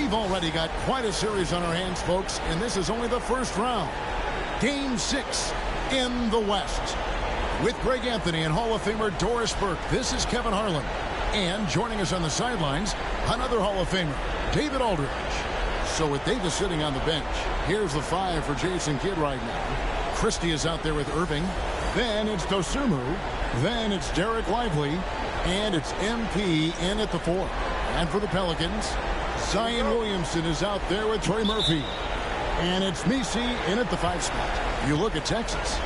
We've already got quite a series on our hands, folks, and this is only the first round. Game 6 in the West. With Greg Anthony and Hall of Famer Doris Burke, this is Kevin Harlan. And joining us on the sidelines, another Hall of Famer, David Aldridge. So with Davis sitting on the bench, here's the 5 for Jason Kidd right now. Christie is out there with Irving. Then it's Dosunmu. Then it's Derek Lively. And it's MP in at the 4. And for the Pelicans, Zion Williamson is out there with Trey Murphy. And it's Messi in at the 5 spot. You look at Texas.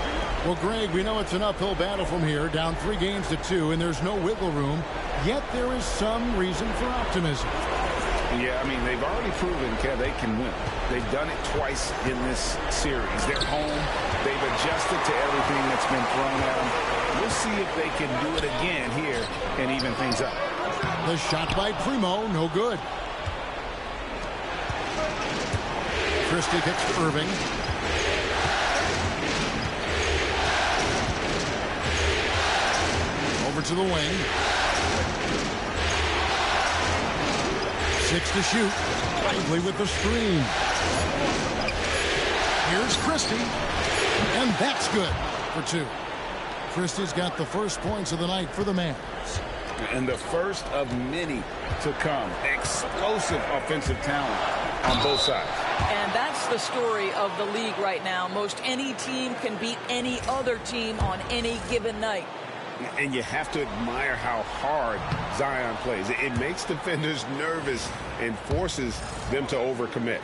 Well, Greg, we know it's an uphill battle from here, down 3 games to 2, and there's no wiggle room. Yet there is some reason for optimism. Yeah, I mean, they've already proven, Kev, they can win. They've done it twice in this series. They're home. They've adjusted to everything that's been thrown at them. We'll see if they can do it again here and even things up. The shot by Primo, no good. Christie kicks to Irving. Over to the wing. 6 to shoot. Lively with the screen. Here's Christie. And that's good for 2. Christie's got the first points of the night for the Mavericks. And the first of many to come. Explosive offensive talent on both sides. And that's the story of the league right now. Most any team can beat any other team on any given night. And you have to admire how hard Zion plays. It makes defenders nervous and forces them to overcommit.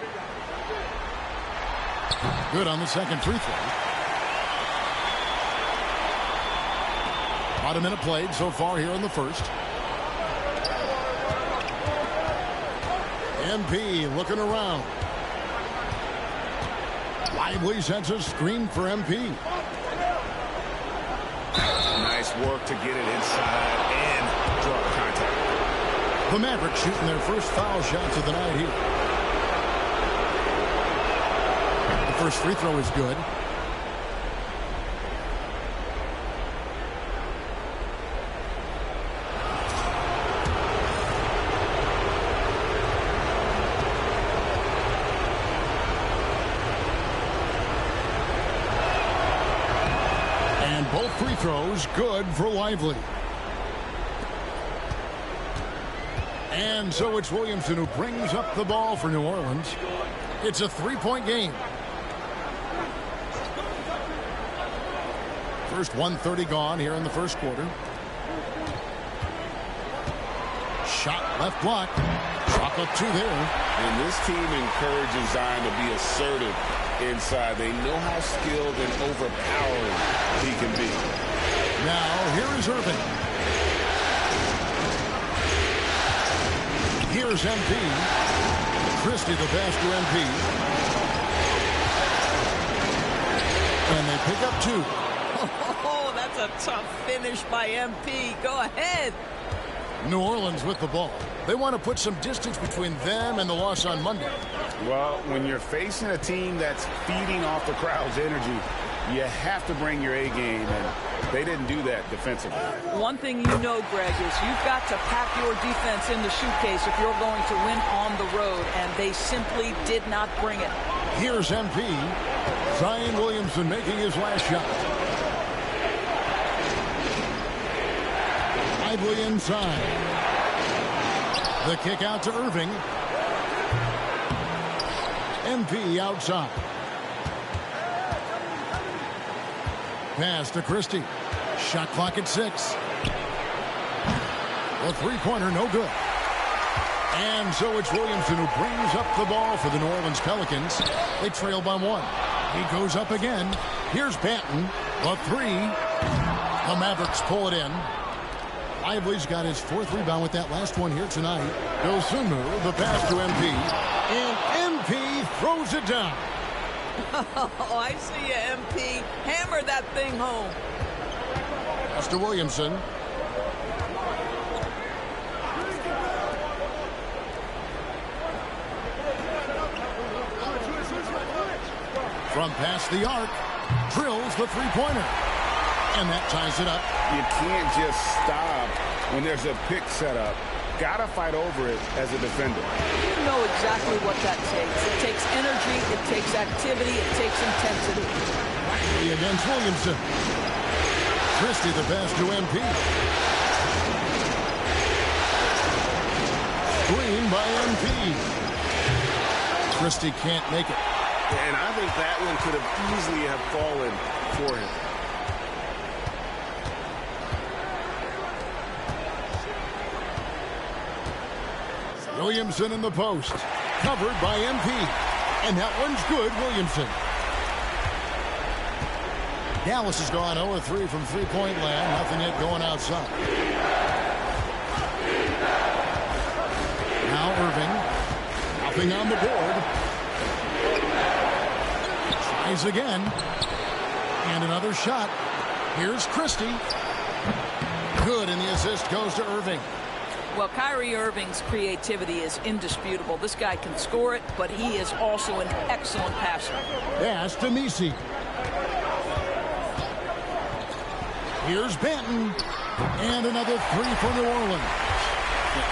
Good on the second free throw. About a minute played so far here in the first. MP looking around. Lively sends a screen for MP. Nice work to get it inside and draw contact. The Mavericks shooting their first foul shots of the night here. The first free throw is good. Both free throws good for Lively. And so it's Williomson who brings up the ball for New Orleans. It's a 3-point game. First 1:30 gone here in the first quarter. Shot left block. Chalk up 2 there. And this team encourages Zion to be assertive inside. They know how skilled and overpowering he can be. Now here is Irving. Here's MP. Christie the pass to MP. And they pick up 2. Oh, that's a tough finish by MP. Go ahead. New Orleans with the ball. They want to put some distance between them and the loss on Monday. Well, when you're facing a team that's feeding off the crowd's energy, you have to bring your A game, and they didn't do that defensively. One thing you know, Greg, is you've got to pack your defense in the suitcase if you're going to win on the road, and they simply did not bring it. Here's MP. Zion Williamson making his last shot. Lively inside. The kick out to Irving. MP outside. Pass to Christie. Shot clock at 6. The three-pointer no good. And so it's Williomson who brings up the ball for the New Orleans Pelicans. They trail by 1. He goes up again. Here's Banton. The 3. The Mavericks pull it in. Lively's got his 4th rebound with that last one here tonight. Dosunmu, the pass to MP. And MP throws it down. Oh, I see you, MP. Hammer that thing home. Pass to Williamson. From past the arc, drills the three-pointer. And that ties it up. You can't just stop when there's a pick set up. got to fight over it as a defender. You know exactly what that takes. It takes energy, it takes activity, it takes intensity. Against Williomson. Christie the pass to MP. Screen by MP. Christie can't make it. And I think that one could have easily have fallen for him. Williomson in the post. Covered by MP. And that one's good, Williomson. Dallas has gone 0-3 from three-point land. Nothing yet going outside. Now Irving. Nothing on the board. Tries again. And another shot. Here's Christie. Good, and the assist goes to Irving. Well, Kyrie Irving's creativity is indisputable. This guy can score it, but he is also an excellent passer. Pass to Messi. Here's Benton. And another three for New Orleans.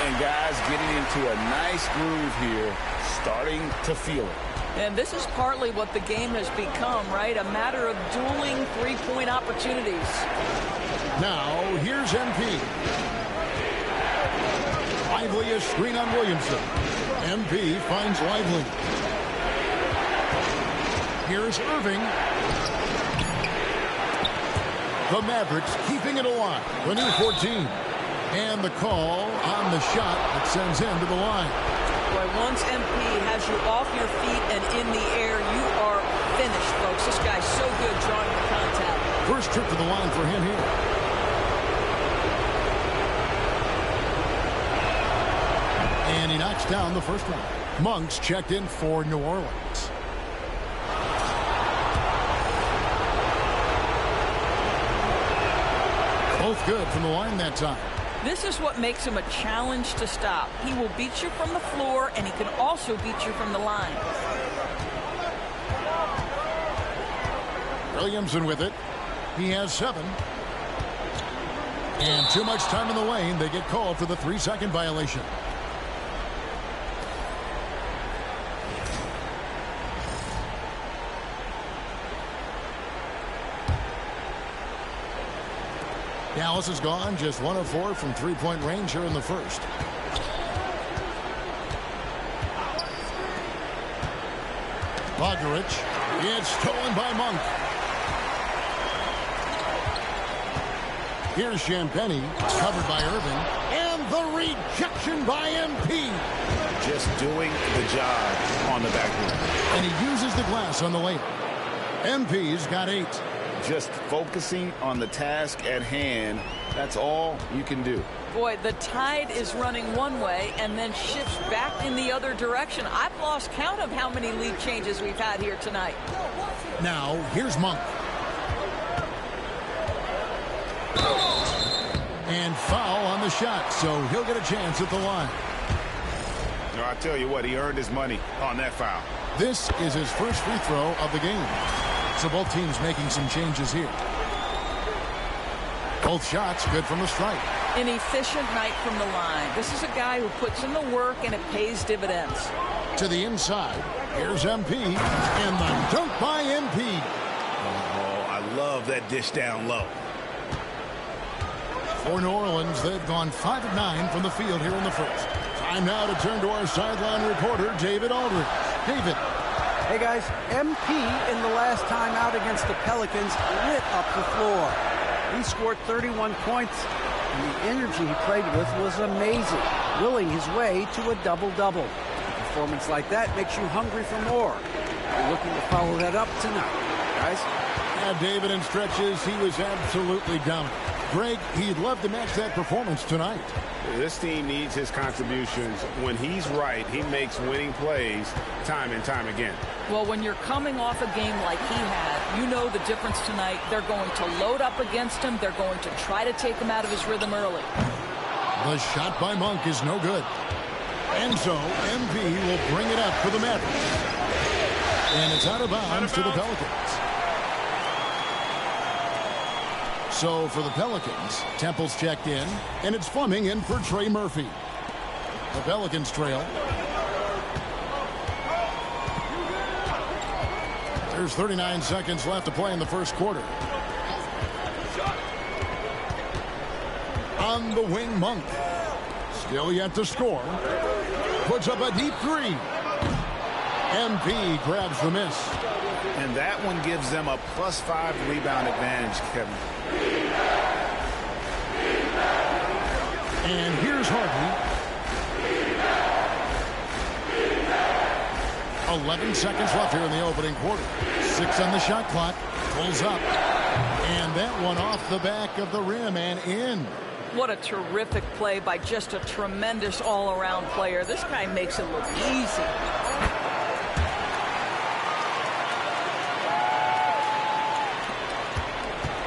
And guys getting into a nice groove here, starting to feel it. And this is partly what the game has become, right? A matter of dueling three-point opportunities. Now, here's MP. Lively a screen on Williomson. MP finds Lively. Here's Irving. The Mavericks keeping it alive. The new 14. And the call on the shot that sends him to the line. Boy, once MP has you off your feet and in the air, you are finished, folks. This guy's so good drawing the contact. First trip to the line for him here. And he knocks down the first one. Monk's checked in for New Orleans. Both good from the line that time. This is what makes him a challenge to stop. He will beat you from the floor, and he can also beat you from the line. Williomson with it. He has 7. And too much time in the lane. They get called for the 3-second violation. Dallas is gone, just 1 of 4 from three-point range here in the first. Bogdarich. It's stolen by Monk. Here's Champagny, covered by Irving. And the rejection by MP. Just doing the job on the backboard. And he uses the glass on the layup. MP's got 8. Just focusing on the task at hand. That's all you can do. Boy, the tide is running one way and then shifts back in the other direction. I've lost count of how many lead changes we've had here tonight. Now, here's Monk. And foul on the shot, so he'll get a chance at the line. No, I tell you what, he earned his money on that foul. This is his first free throw of the game. So both teams making some changes here. Both shots good from the strike. An efficient night from the line. This is a guy who puts in the work and it pays dividends. To the inside. Here's MP. And the dunk by MP. Oh, I love that dish down low. For New Orleans, they've gone 5 of 9 from the field here in the first. Time now to turn to our sideline reporter, David Aldridge. David. Hey guys, MP in the last time out against the Pelicans lit up the floor. He scored 31 points, and the energy he played with was amazing, willing his way to a double-double. A performance like that makes you hungry for more. You're looking to follow that up tonight, guys. Yeah, David, in stretches, he was absolutely dominant. Greg, he'd love to match that performance tonight. This team needs his contributions. When he's right, he makes winning plays time and time again. Well, when you're coming off a game like he had, you know the difference tonight. They're going to load up against him. They're going to try to take him out of his rhythm early. The shot by Monk is no good. And so, MP will bring it up for the Mavericks. And it's out of bounds to the Pelicans. So for the Pelicans, Temple's checked in, and it's Fleming in for Trey Murphy. The Pelicans trail. There's 39 seconds left to play in the first quarter. On the wing, Monk. Still yet to score. Puts up a deep three. MP grabs the miss. And that one gives them a +5 rebound advantage, Kevin. And here's Harden. 11 seconds left here in the opening quarter. 6 on the shot clock. Pulls up. And that one off the back of the rim and in. What a terrific play by just a tremendous all-around player. This guy makes it look easy.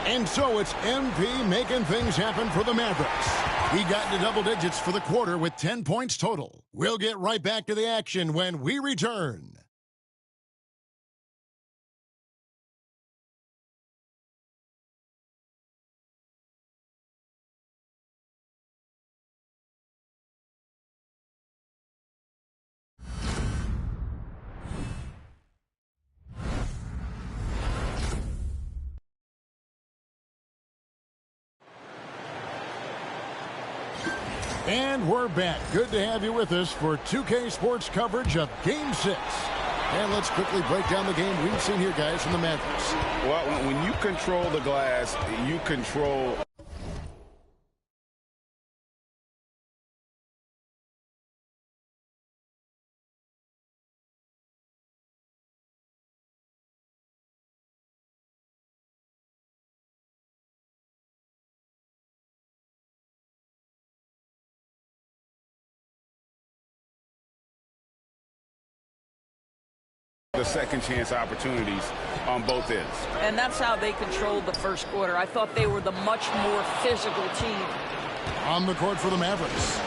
And so it's MP making things happen for the Mavericks. He got into double digits for the quarter with 10 points total. We'll get right back to the action when we return. And we're back. Good to have you with us for 2K Sports coverage of Game 6. And let's quickly break down the game we've seen here, guys, from the Mavericks. Well, when you control the glass, you control... the second chance opportunities on both ends. And that's how they controlled the first quarter. I thought they were the much more physical team. On the court for the Mavericks.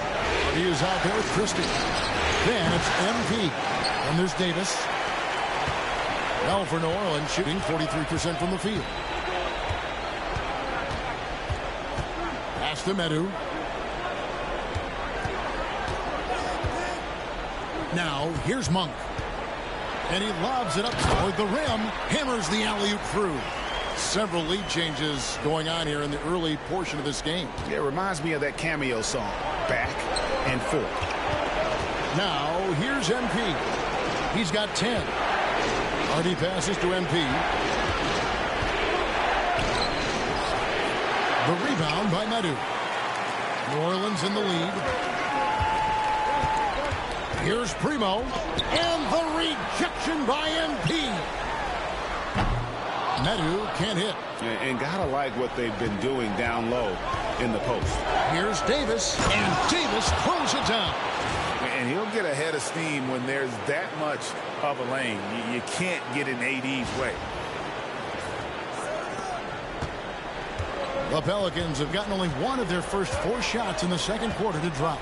He is out there with Christie. Then it's MP. And there's Davis. Now for New Orleans, shooting 43% from the field. Pass to Medu. Now here's Monk. And he lobs it up toward the rim. Hammers the alley-oop through. Several lead changes going on here in the early portion of this game. It reminds me of that Cameo song, Back and Forth. Now, here's MP. He's got 10. Hardy passes to MP. The rebound by Medu. New Orleans in the lead. Here's Primo. And the rejection by MP. Medu can't hit. And gotta like what they've been doing down low in the post. Here's Davis. And Davis throws it down. And he'll get a head of steam when there's that much of a lane. You can't get in AD's way. The Pelicans have gotten only one of their first 4 shots in the second quarter to drop.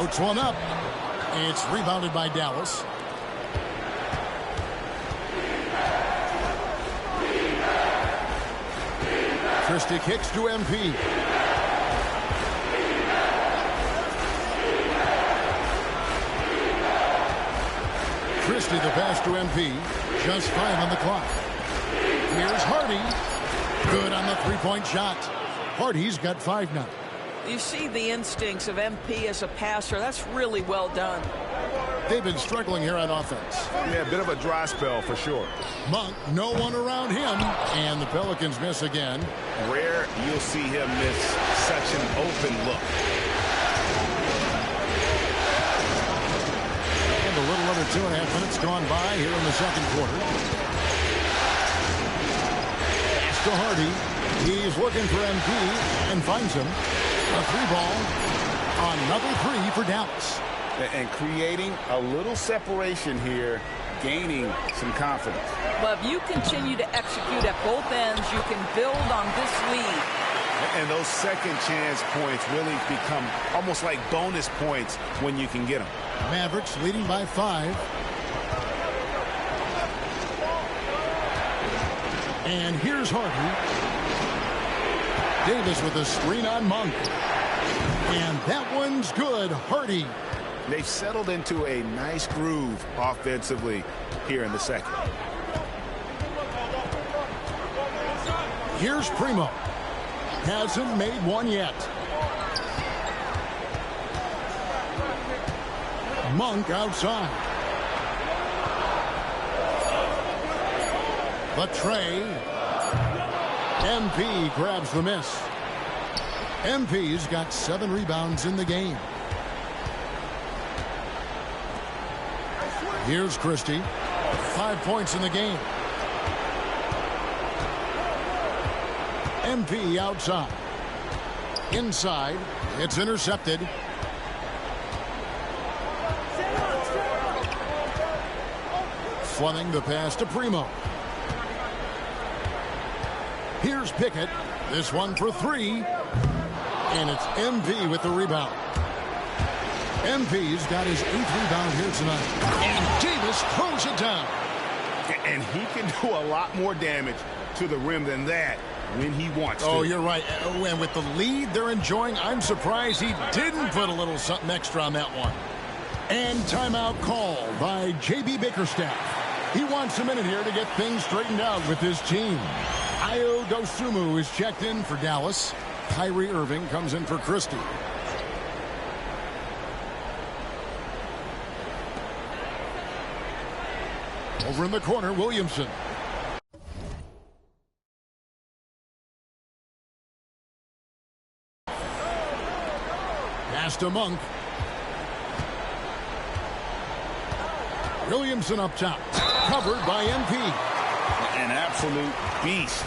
Floats one up. It's rebounded by Dallas. Christie kicks to MP. Christie the pass to MP. Just 5 on the clock. Here's Hardy. Good on the three-point shot. Hardy's got 5 now. You see the instincts of MP as a passer. That's really well done. They've been struggling here on offense. Yeah, a bit of a dry spell for sure. Monk, no one around him. And the Pelicans miss again. Rare you'll see him miss such an open look. And a little under 2.5 minutes gone by here in the second quarter. Pass to Hardy. He's looking for MP and finds him. A 3-ball. Another 3 for Dallas. And creating a little separation here, gaining some confidence. Well, if you continue to execute at both ends, you can build on this lead. And those second chance points really become almost like bonus points when you can get them. Mavericks leading by 5. And here's Harden. Davis with a screen on Monk. And that one's good. Hardy. They've settled into a nice groove offensively here in the second. Here's Primo. Hasn't made one yet. Monk outside. The tray. MP grabs the miss. MP's got 7 rebounds in the game. Here's Christie. 5 points in the game. MP outside. Inside. It's intercepted. Fleming the pass to Primo. Here's Pickett. This one for 3. And it's MP with the rebound. MP's got his 8th rebound here tonight. And Davis throws it down. And he can do a lot more damage to the rim than that when he wants to. Oh, you're right. And with the lead they're enjoying, I'm surprised he didn't put a little something extra on that one. And timeout called by J.B. Bickerstaff. He wants a minute here to get things straightened out with his team. Ayo Dosunmu is checked in for Dallas. Kyrie Irving comes in for Christie. Over in the corner, Williomson. Pass to Monk. Williomson up top. Covered by MP. An absolute beast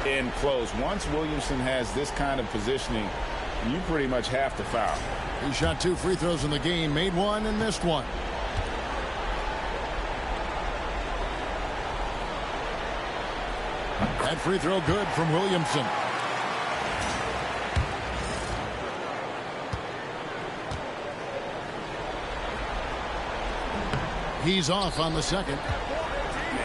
in close. Once Williomson has this kind of positioning, you pretty much have to foul. He shot 2 free throws in the game, made 1 and missed 1. That free throw good from Williomson. He's off on the second.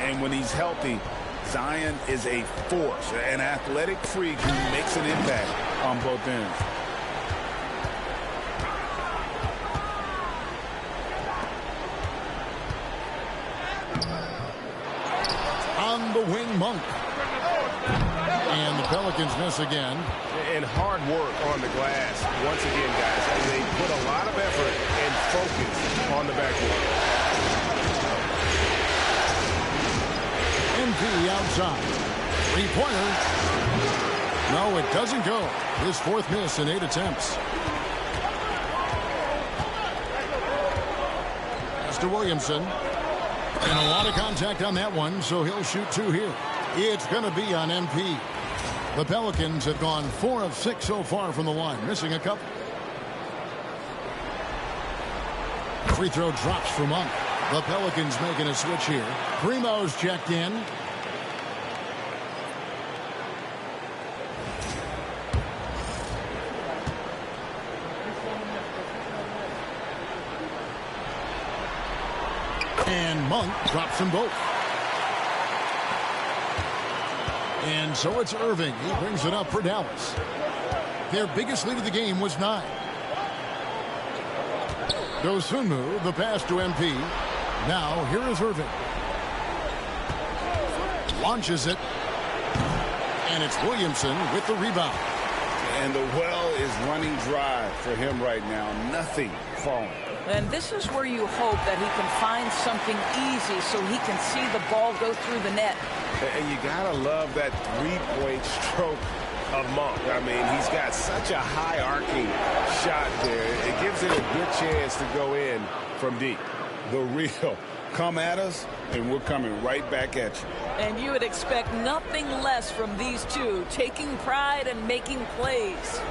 And when he's healthy, Zion is a force, an athletic freak who makes an impact on both ends. On the wing, Monk. And the Pelicans miss again. And hard work on the glass. Once again, guys, they put a lot of effort and focus on the backboard. MP outside. 3-pointer. No, it doesn't go. His 4th miss in 8 attempts. Pass to Williomson. And a lot of contact on that one, so he'll shoot 2 here. It's going to be on MP. The Pelicans have gone 4 of 6 so far from the line, missing a couple. Free throw drops for Monk. The Pelicans making a switch here. Primo's checked in. And Monk drops them both. And so it's Irving. He brings it up for Dallas. Their biggest lead of the game was 9. Dosunmu, the pass to MP. Now, here is Irving. Launches it. And it's Williomson with the rebound. And the well is running dry for him right now. Nothing falling. And this is where you hope that he can find something easy so he can see the ball go through the net. And you got to love that 3-point stroke of Monk. I mean, he's got such a high arcing shot there. It gives it a good chance to go in from deep. The real come at us, and we're coming right back at you. And you would expect nothing less from these two, taking pride and making plays.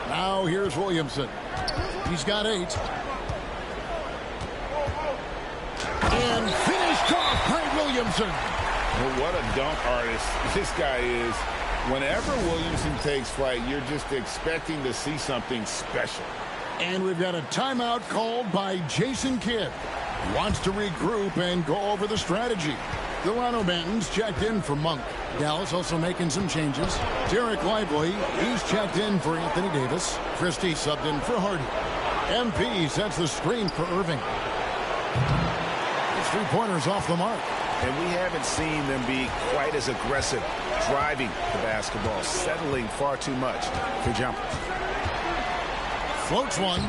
Now here's Williomson. He's got 8. And finished off by Williomson. Well, what a dunk artist this guy is. Whenever Williomson takes flight, you're just expecting to see something special. And we've got a timeout called by Jason Kidd. Wants to regroup and go over the strategy. Delano Banton's checked in for Monk. Dallas also making some changes. Derek Lively, he's checked in for Anthony Davis. Christie subbed in for Hardy. MP sets the screen for Irving. His three-pointers off the mark. And we haven't seen them be quite as aggressive driving the basketball, settling far too much for jumpers. Floats one.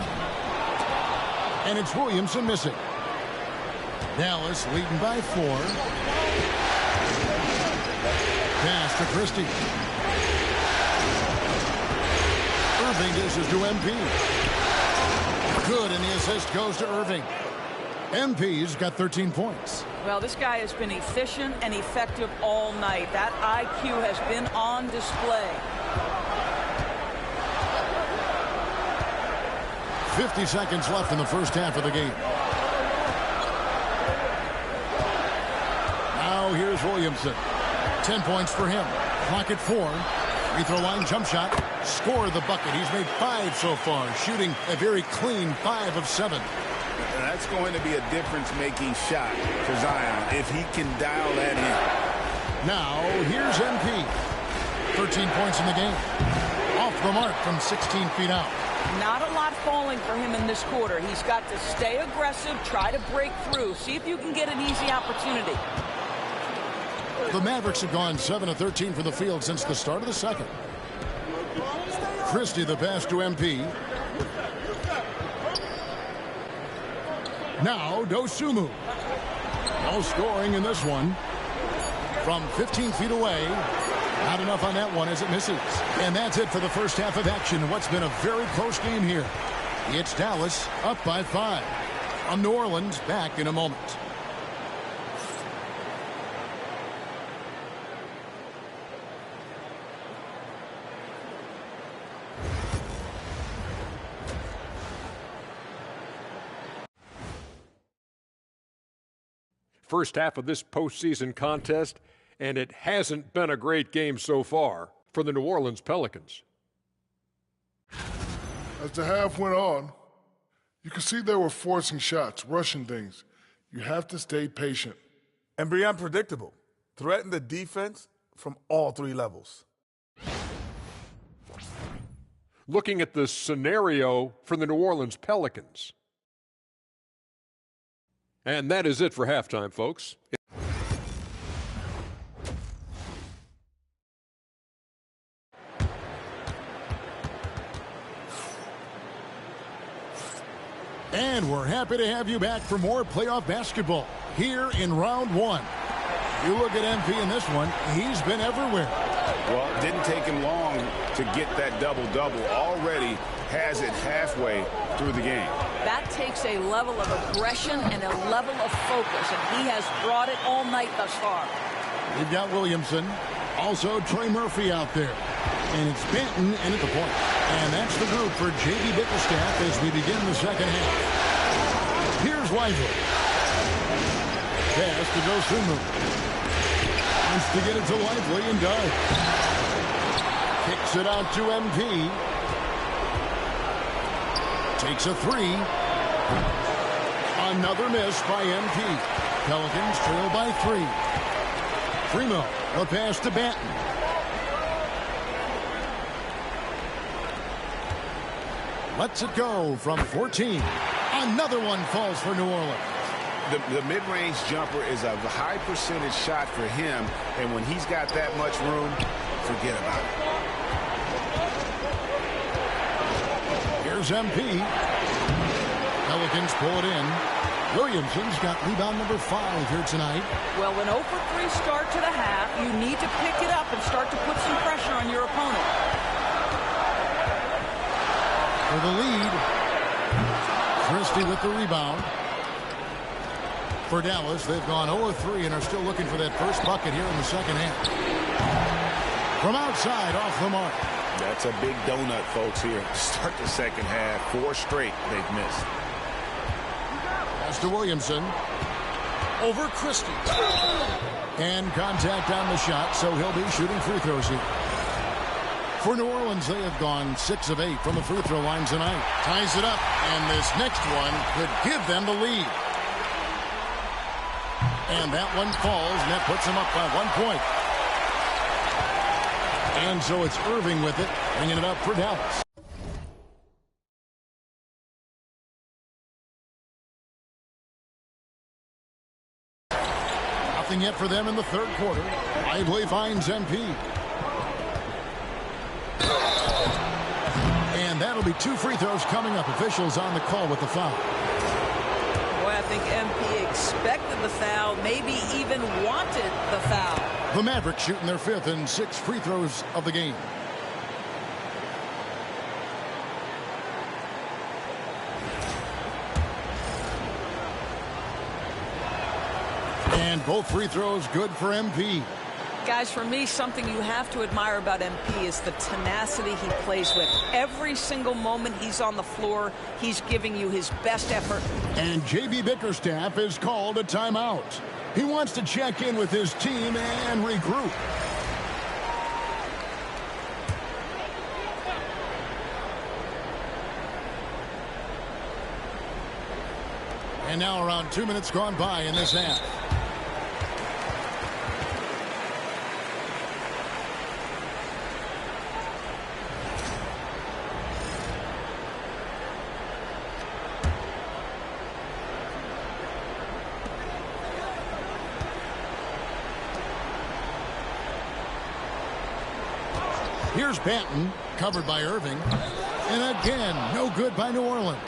And it's Williomson missing. Dallas leading by 4. Pass to Christie. Irving dishes to MP. Good, and the assist goes to Irving. MP's got 13 points. Well, this guy has been efficient and effective all night. That IQ has been on display. 50 seconds left in the first half of the game. Now here's Williomson. 10 points for him. Clock at 4. Free throw line jump shot. Score the bucket. He's made 5 so far, shooting a very clean 5 of 7. And that's going to be a difference-making shot for Zion if he can dial that in. Now here's MP. 13 points in the game. Off the mark from 16 feet out. Not a lot falling for him in this quarter. He's got to stay aggressive, try to break through, see if you can get an easy opportunity. The Mavericks have gone 7 of 13 from the field since the start of the second. Christie the pass to MP. Now Dosunmu. No scoring in this one. From 15 feet away. Not enough on that one as it misses. And that's it for the first half of action. What's been a very close game here. It's Dallas up by 5. On New Orleans, back in a moment. First half of this postseason contest, and it hasn't been a great game so far for the New Orleans Pelicans. As the half went on, you could see they were forcing shots, rushing things. You have to stay patient. And be unpredictable. Threaten the defense from all 3 levels. Looking at the scenario for the New Orleans Pelicans. And that is it for halftime, folks. And we're happy to have you back for more playoff basketball here in round 1. You look at MP in this one, he's been everywhere. Well, it didn't take him long to get that double-double. Already has it halfway through the game. That takes a level of aggression and a level of focus, and he has brought it all night thus far. We've got Williomson, also Trey Murphy out there. And it's Banton in at the point. And that's the group for J.B. Bickerstaff as we begin the second half. Here's Lively. Pass to Dosunmu. Wants to get it to Lively and does. Kicks it out to MP. Takes a 3. Another miss by MP. Pelicans trail by 3. Primo, the pass to Banton. Lets it go from 14. Another one falls for New Orleans. The mid-range jumper is a high percentage shot for him, and when he's got that much room, forget about it. Here's MP. Pelicans pull it in. Williamson's got rebound number 5 here tonight. Well, an 0 for 3 start to the half. You need to pick it up and start to put some pressure on your opponent. For the lead. Christie with the rebound. For Dallas, they've gone 0-3 and are still looking for that first bucket here in the second half. From outside, off the mark. That's a big donut, folks, here. Start the second half. 4 straight they've missed. Pass to Williomson. Over Christie. And contact on the shot, so he'll be shooting free throws here. For New Orleans, they have gone 6 of 8 from the free throw line tonight. Ties it up, and this next one could give them the lead. And that one falls, and that puts him up by 1 point. And so it's Irving with it, bringing it up for Dallas. Nothing yet for them in the third quarter. Lively finds MP. And that'll be 2 free throws coming up. Officials on the call with the foul. Boy, I think MP expected the foul, maybe even wanted the foul. The Mavericks shooting their 5th and 6th free throws of the game. And both free throws good for MP. Guys, for me, something you have to admire about MP is the tenacity he plays with. Every single moment he's on the floor, he's giving you his best effort. And J.B. Bickerstaff is called a timeout. He wants to check in with his team and regroup. And now around 2 minutes gone by in this half. Here's Banton, covered by Irving. And again, no good by New Orleans.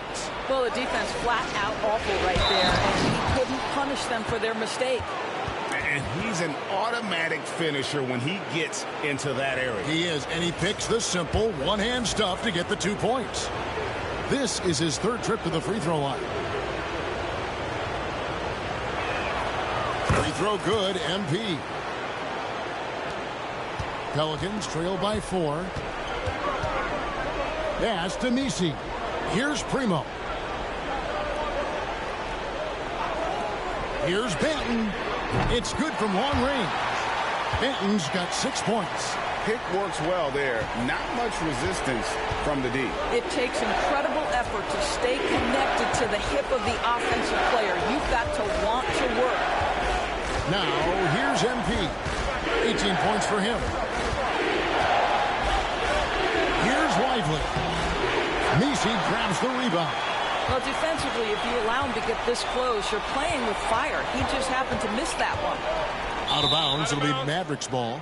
Well, the defense flat out awful right there, and he couldn't punish them for their mistake. And he's an automatic finisher when he gets into that area. He is, and he picks the simple one-hand stuff to get the 2 points. This is his 3rd trip to the free throw line. Free throw good, MP. Pelicans trail by 4. Pass to Misi. Here's Primo. Here's Banton. It's good from long range. Banton's got 6 points. Pick works well there. Not much resistance from the D. It takes incredible effort to stay connected to the hip of the offensive player. You've got to want to work. Now, here's MP. 18 points for him. Here's Lively. Misi grabs the rebound. Well, defensively, if you allow him to get this close, you're playing with fire. He just happened to miss that one. Out of bounds, it'll be Mavericks ball.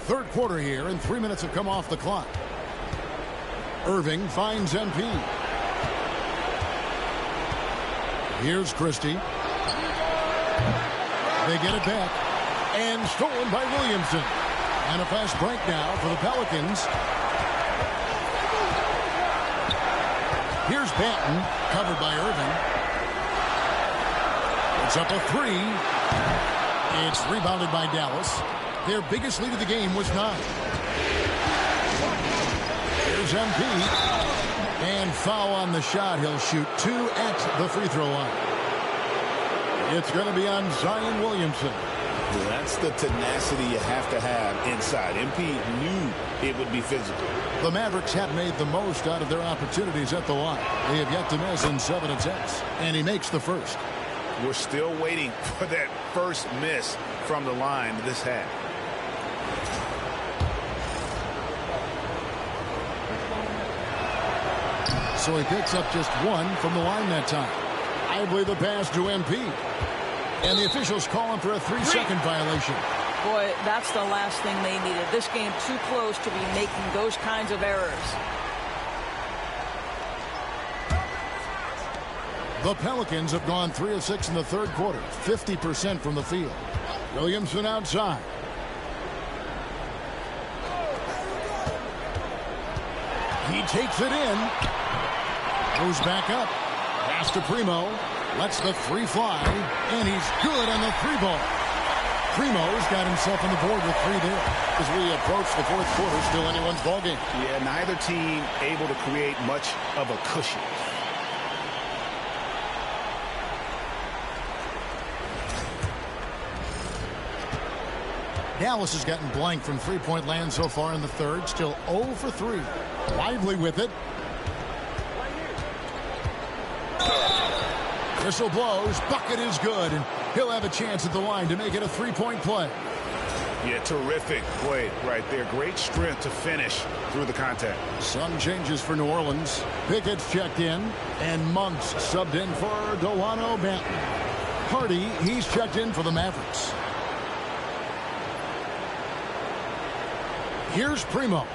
Third quarter here, and 3 minutes have come off the clock. Irving finds MP. Here's Christie. They get it back. And stolen by Williomson. And a fast break now for the Pelicans. Here's Banton, covered by Irving. It's up a 3. It's rebounded by Dallas. Their biggest lead of the game was 9. Here's MP. And foul on the shot. He'll shoot 2 at the free throw line. It's going to be on Zion Williamson. Well, that's the tenacity you have to have inside. MP knew it would be physical. The Mavericks have made the most out of their opportunities at the line. They have yet to miss in 7 attempts. And he makes the first. We're still waiting for that first miss from the line this half. So he picks up just 1 from the line that time. Lively the pass to MP. And the officials call him for a 3-second violation. Boy, that's the last thing they needed. This game too close to be making those kinds of errors. The Pelicans have gone 3 of 6 in the third quarter. 50% from the field. Williamson outside. He takes it in. Goes back up. Pass to Primo. Lets the 3 fly. And he's good on the 3 ball. Primo's got himself on the board with 3 there. As we approach the fourth quarter, still anyone's ballgame. Yeah, neither team able to create much of a cushion. Dallas has gotten blank from three-point land so far in the third. Still 0 for 3. Lively with it. Whistle blows. Bucket is good. And he'll have a chance at the line to make it a three-point play. Yeah, terrific play right there. Great strength to finish through the contact. Some changes for New Orleans. Pickett's checked in, and Monk's subbed in for Delano Banton. Hardy, he's checked in for the Mavericks. Here's Primo.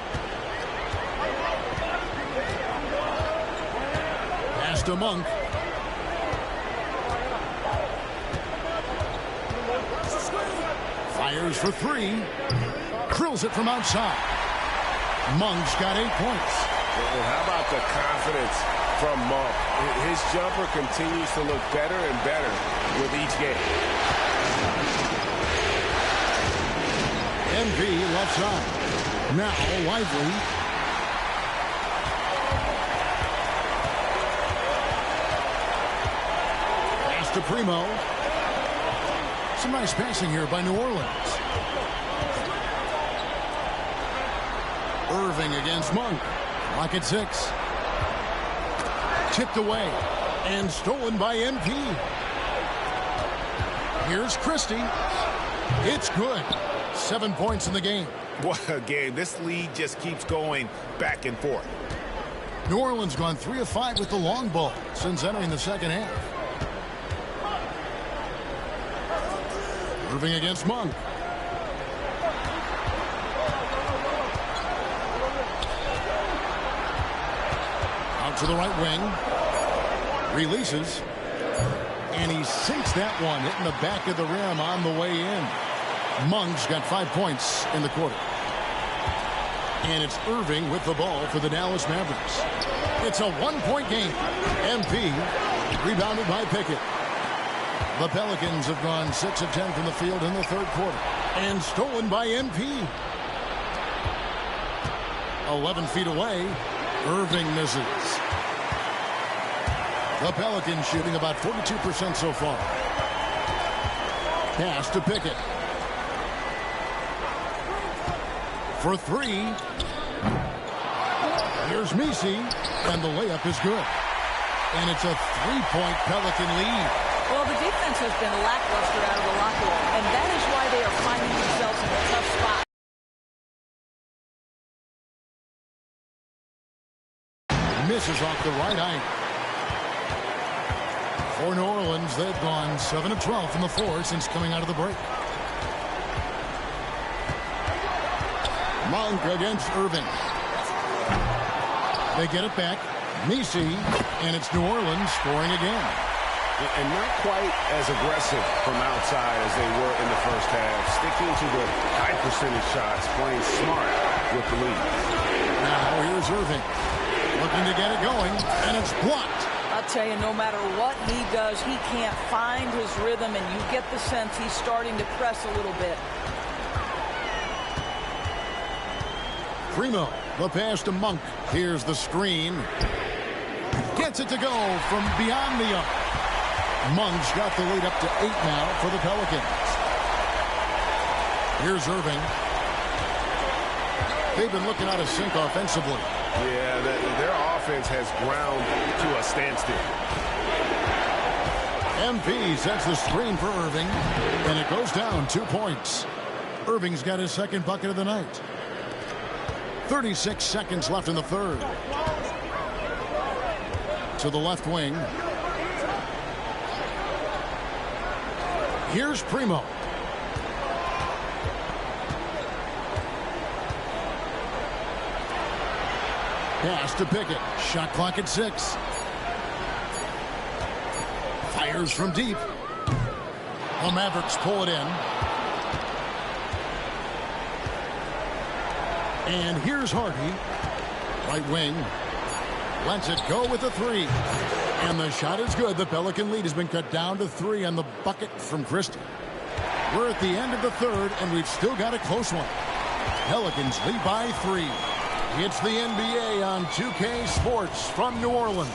Pass to Monk. Fires for 3. Drills it from outside. Monk's got 8 points. Well, how about the confidence from Monk? His jumper continues to look better and better with each game. MV left side. Now Lively. Pass to Primo. Some nice passing here by New Orleans. Irving against Monk. Clock at 6. Tipped away and stolen by MP. Here's Christie. It's good. 7 points in the game. What a game. This lead just keeps going back and forth. New Orleans gone 3 of 5 with the long ball since entering the second half. Irving against Monk. Out to the right wing. Releases. And he sinks that one, hitting the back of the rim on the way in. Monk's got 5 points in the quarter. And it's Irving with the ball for the Dallas Mavericks. It's a 1-point game. MP rebounded by Pickett. The Pelicans have gone 6 of 10 from the field in the third quarter. And stolen by MP. 11 feet away. Irving misses. The Pelicans shooting about 42% so far. Pass to Pickett. For 3. Here's Messi. And the layup is good. And it's a 3-point Pelican lead. Well, the defense has been lackluster out of the locker room, and that is why they are finding themselves in a tough spot. Misses off the right eye. For New Orleans, they've gone 7 of 12 from the floor since coming out of the break. Monk against Irving. They get it back. Messi, and it's New Orleans scoring again. And not quite as aggressive from outside as they were in the first half. Sticking to the high percentage shots, playing smart with the lead. Now here's Irving. Looking to get it going, and it's blocked. I'll tell you, no matter what he does, he can't find his rhythm, and you get the sense he's starting to press a little bit. Primo, the pass to Monk. Here's the screen. Gets it to go from beyond the arc. Monk's got the lead up to 8 now for the Pelicans. Here's Irving. They've been looking out of sync offensively. Yeah, their offense has ground to a standstill. MP sets the screen for Irving, and it goes down 2 points. Irving's got his second bucket of the night. 36 seconds left in the third. To the left wing. Here's Primo. Pass to Pickett. Shot clock at 6. Fires from deep. The Mavericks pull it in. And here's Hardy. Right wing. Lets it go with a 3. And the shot is good. The Pelican lead has been cut down to 3 on the bucket from Christie. We're at the end of the third, and we've still got a close one. Pelicans lead by 3. It's the NBA on 2K Sports from New Orleans.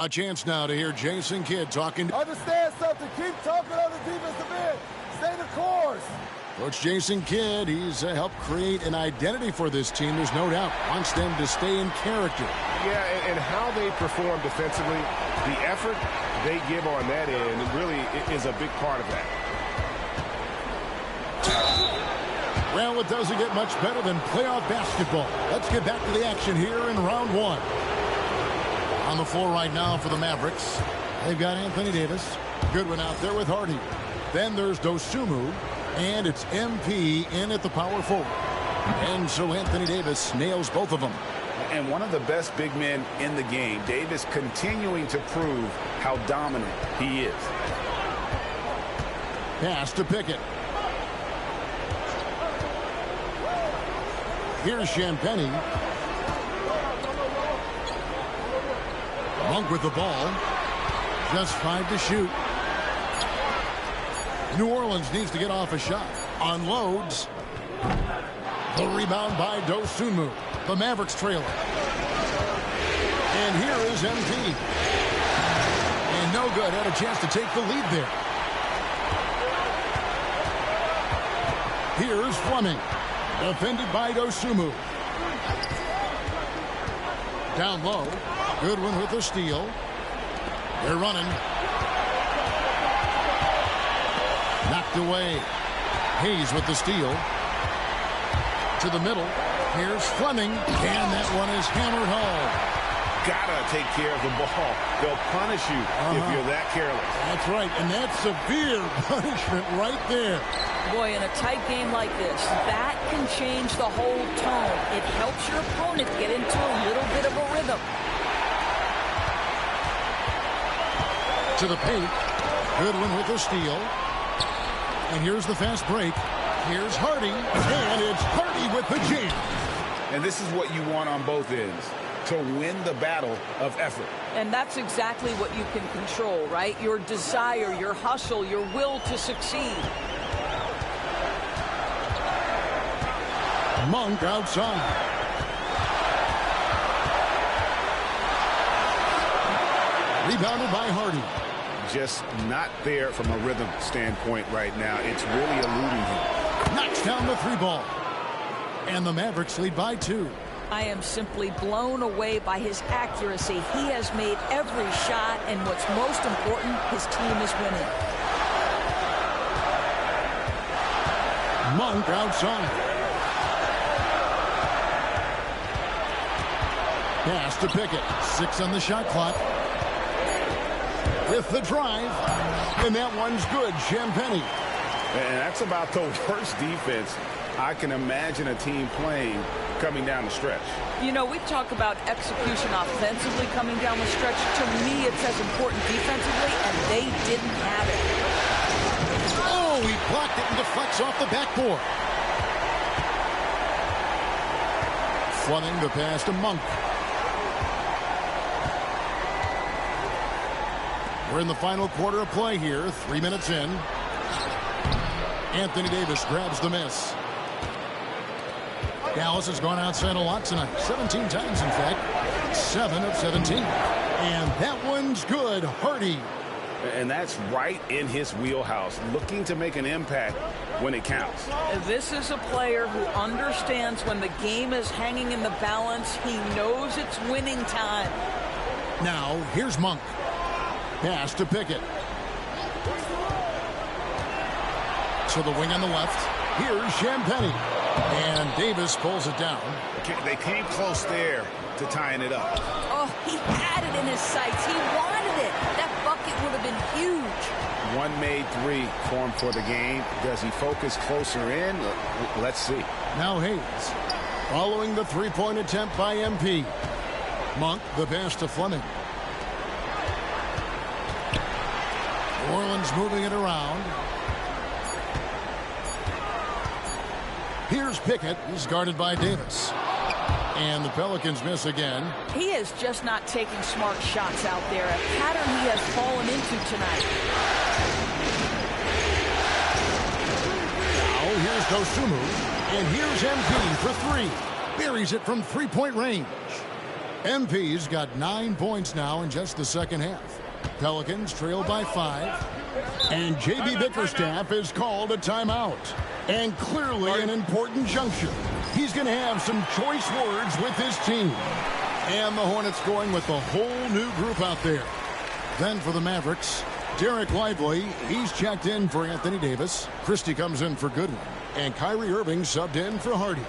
A chance now to hear Jason Kidd talking. Understand something. Keep talking on the defensive end. Stay the course. Coach Jason Kidd, he's helped create an identity for this team, there's no doubt. Wants them to stay in character. Yeah, and how they perform defensively, the effort they give on that end really is a big part of that. Well, it doesn't get much better than playoff basketball. Let's get back to the action here in round one. On the floor right now for the Mavericks, they've got Anthony Davis. Goodwin out there with Hardy. Then there's Dosunmu, and it's MP in at the power forward. And so Anthony Davis nails both of them. And one of the best big men in the game, Davis continuing to prove how dominant he is. Pass to Pickett. Here's Champagnie. Monk with the ball. Just 5 to shoot. New Orleans needs to get off a shot. Unloads. The rebound by Dosunmu. The Mavericks trailer. And here is MP. And no good. Had a chance to take the lead there. Here's Fleming. Defended by Dosunmu. Down low. Goodwin with the steal. They're running. Knocked away. Hayes with the steal. To the middle. Here's Fleming. And that one is hammered home. Gotta take care of the ball. They'll punish you if you're that careless. That's right. And that's severe punishment right there. Boy, in a tight game like this, that can change the whole tone. It helps your opponent get into a little bit of a rhythm. To the paint. Goodwin with the steal. And here's the fast break. Here's Hardy. And it's Hardy with the jam. And this is what you want on both ends, to win the battle of effort. And that's exactly what you can control, right? Your desire, your hustle, your will to succeed. Monk outside. Rebounded by Hardy. Just not there from a rhythm standpoint right now. It's really eluding him. Knocks down the 3 ball. And the Mavericks lead by 2. I am simply blown away by his accuracy. He has made every shot, and what's most important, his team is winning. Monk outside. Pass to Pickett. 6 on the shot clock. With the drive. And that one's good. Champagnie. And that's about the worst defense I can imagine a team playing coming down the stretch. You know, we talk about execution offensively coming down the stretch. To me, it's as important defensively, and they didn't have it. Oh, he blocked it and deflects off the backboard. Fleming the pass to Monk. We're in the final quarter of play here. 3 minutes in. Anthony Davis grabs the miss. Dallas has gone outside a lot tonight. 17 times, in fact. 7 of 17. And that one's good. Hardy. And that's right in his wheelhouse. Looking to make an impact when it counts. This is a player who understands when the game is hanging in the balance. He knows it's winning time. Now, here's Monk. Pass to Pickett. To the wing on the left. Here's Champagnie. And Davis pulls it down. They came close there to tying it up. Oh, he had it in his sights. He wanted it. That bucket would have been huge. One made 3 for him for the game. Does he focus closer in? Let's see. Now Hayes. Following the 3-point attempt by MP. Monk, the pass to Fleming. New Orleans moving it around. Here's Pickett. He's guarded by Davis. And the Pelicans miss again. He is just not taking smart shots out there. A pattern he has fallen into tonight. Now here's Dosunmu. And here's MP for 3. Buries it from 3-point range. MP's got 9 points now in just the second half. Pelicans trail by 5. And J.B. Bickerstaff is called a timeout. And clearly an important juncture. He's going to have some choice words with his team. And the Hornets going with the whole new group out there. Then for the Mavericks, Derek Lively, he's checked in for Anthony Davis. Christie comes in for Goodwin. And Kyrie Irving subbed in for Hardy.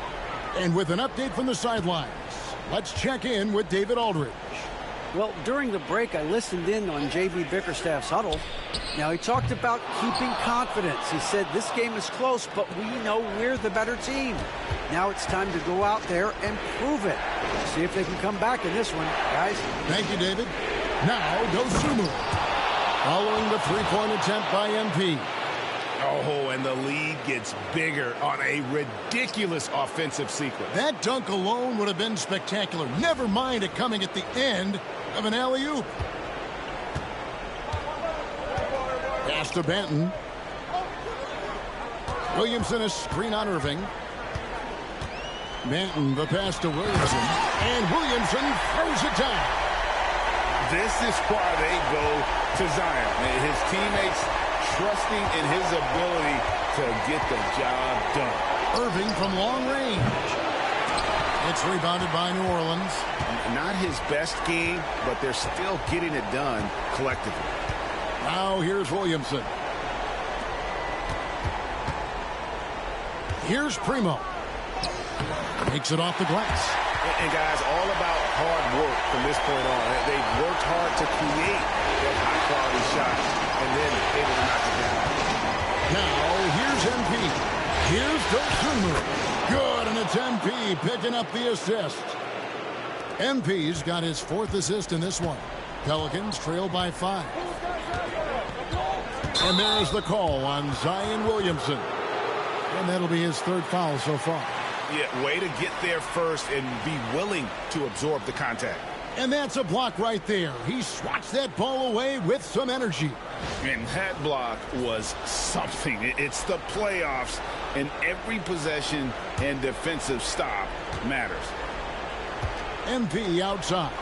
And with an update from the sidelines, let's check in with David Aldridge. Well, during the break, I listened in on J.B. Bickerstaff's huddle. Now, he talked about keeping confidence. He said this game is close, but we know we're the better team. Now it's time to go out there and prove it. See if they can come back in this one, guys. Thank you, David. Now, Dosunmu. Following the three-point attempt by MP. Oh, and the lead gets bigger on a ridiculous offensive sequence. That dunk alone would have been spectacular. Never mind it coming at the end of an alley-oop. Pass to Benton. Williomson, a screen on Irving. Benton, the pass to Williomson. And Williomson throws it down. This is why they go to Zion. His teammates trusting in his ability to get the job done. Irving from long range. It's rebounded by New Orleans. Not his best game, but they're still getting it done collectively. Now here's Williomson. Here's Primo. Takes it off the glass. And guys, all about hard work from this point on. They've worked hard to create that high-quality shot and then able to knock it down. Now, here's MP. Here's Dosunmu. Good, and it's MP picking up the assist. MP's got his 4th assist in this one. Pelicans trail by 5. And there's the call on Zion Williamson. And that'll be his 3rd foul so far. Yeah, way to get there first and be willing to absorb the contact. And that's a block right there. He swats that ball away with some energy. And that block was something. It's the playoffs, and every possession and defensive stop matters. MP outside.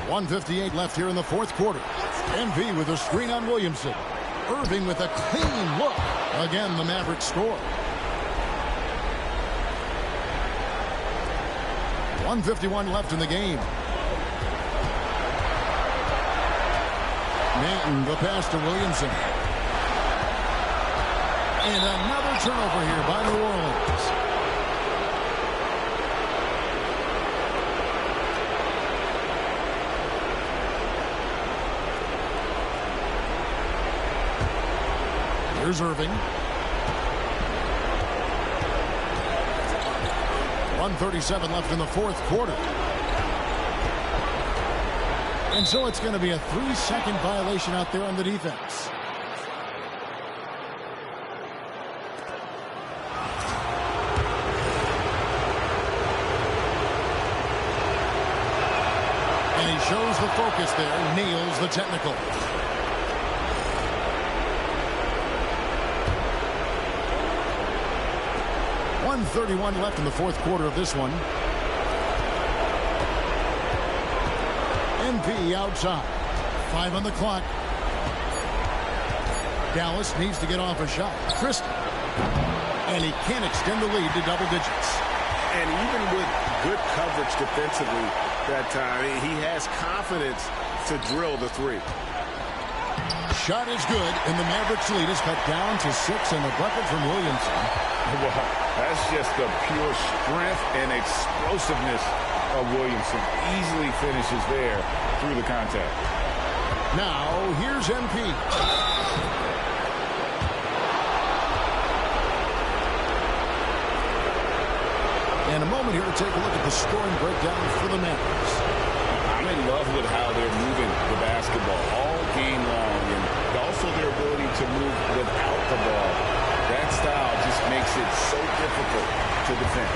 .158 left here in the 4th quarter. MP with a screen on Williamson. Irving with a clean look. Again, the Mavericks score. 1:51 left in the game. Manton, the pass to Williamson. And another turnover here by New Orleans. Here's Irving. 1:37 left in the 4th quarter. And so it's going to be a 3-second violation out there on the defense. And he shows the focus there, nails the technical. .131 left in the 4th quarter of this one. MP outside. 5 on the clock. Dallas needs to get off a shot. Christie. And he can't extend the lead to double digits. And even with good coverage defensively that time, he has confidence to drill the 3. Shot is good, and the Mavericks lead is cut down to 6 and the bucket from Williamson. Well, that's just the pure strength and explosiveness of Williamson. Easily finishes there through the contact. Now, here's MP. And a moment here to take a look at the scoring breakdown for the Mavericks. I'm in love with how they're moving the basketball all game long, and also their ability to move without the ball. That style just makes it so difficult to defend.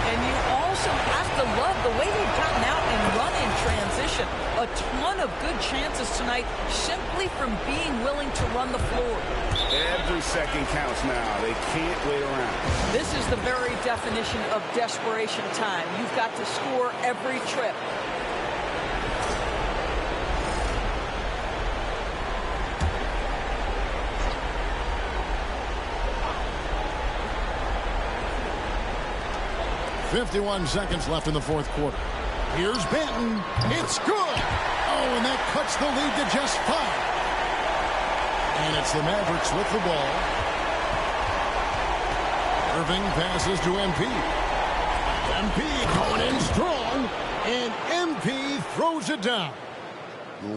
And you also have to love the way they've gotten out and run in transition. a ton of good chances tonight simply from being willing to run the floor. Every second counts now. They can't wait around. This is the very definition of desperation time. You've got to score every trip. .51 seconds left in the fourth quarter. Here's Benton. It's good. Oh, and that cuts the lead to just 5. And it's the Mavericks with the ball. Irving passes to MP. MP going in strong, and MP throws it down.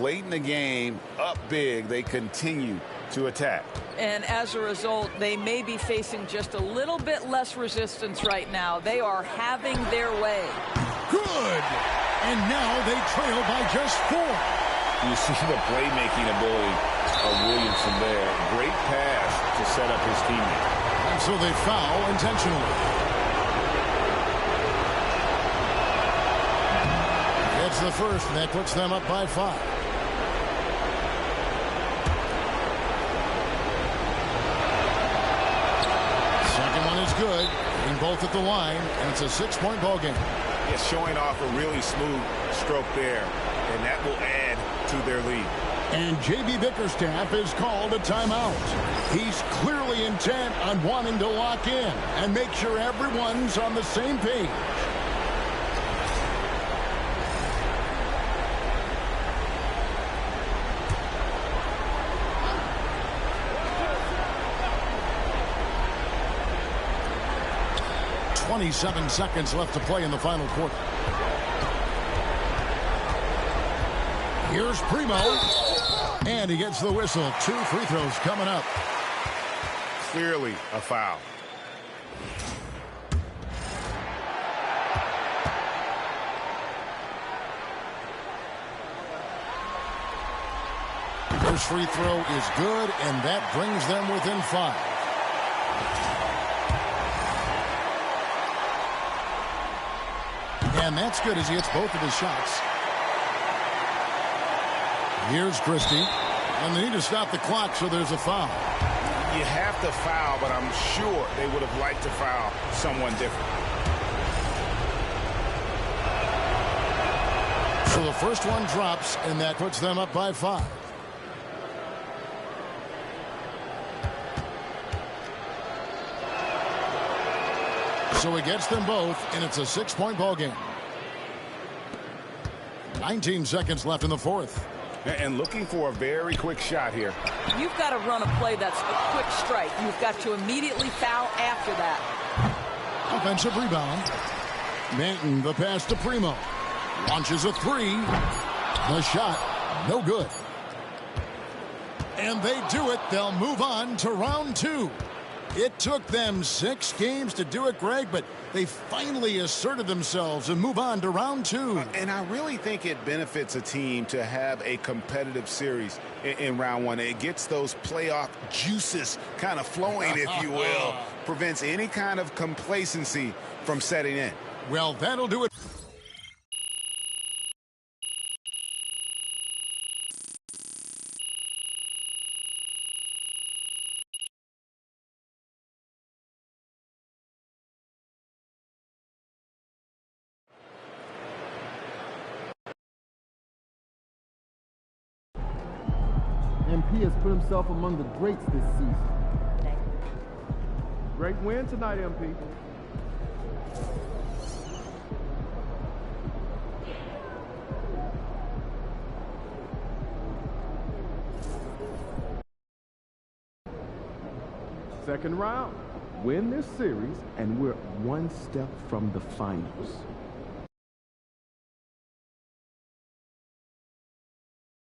Late in the game, up big, they continue to attack. And as a result, they may be facing just a little bit less resistance right now. They are having their way. Good. And now they trail by just 4. You see the playmaking ability of Williomson there. Great pass to set up his teammate. And so they foul intentionally. It's the first, and that puts them up by 5. Good, and both at the line, and it's a 6-point ball game. Yeah, showing off a really smooth stroke there, and that will add to their lead. And J.B. Bickerstaff is called a timeout. He's clearly intent on wanting to lock in and make sure everyone's on the same page. .27 seconds left to play in the final quarter. Here's Primo. And he gets the whistle. 2 free throws coming up. Clearly a foul. First free throw is good, and that brings them within 5. And that's good as he hits both of his shots. Here's Christie. And they need to stop the clock, so there's a foul. You have to foul, but I'm sure they would have liked to foul someone different. So the first one drops, and that puts them up by 5. So he gets them both, and it's a 6-point ball game. 19 seconds left in the fourth. And looking for a very quick shot here. You've got to run a play that's a quick strike. You've got to immediately foul after that. Offensive rebound. Manton, the pass to Primo. Launches a 3. The shot, no good. And they do it. They'll move on to round 2. It took them 6 games to do it, Greg, but they finally asserted themselves and move on to round 2. And I really think it benefits a team to have a competitive series in round 1. It gets those playoff juices kind of flowing, if you will. Prevents any kind of complacency from setting in. Well, that'll do it. MP has put himself among the greats this season. Great win tonight, MP. Second round. Win this series, and we're one step from the finals.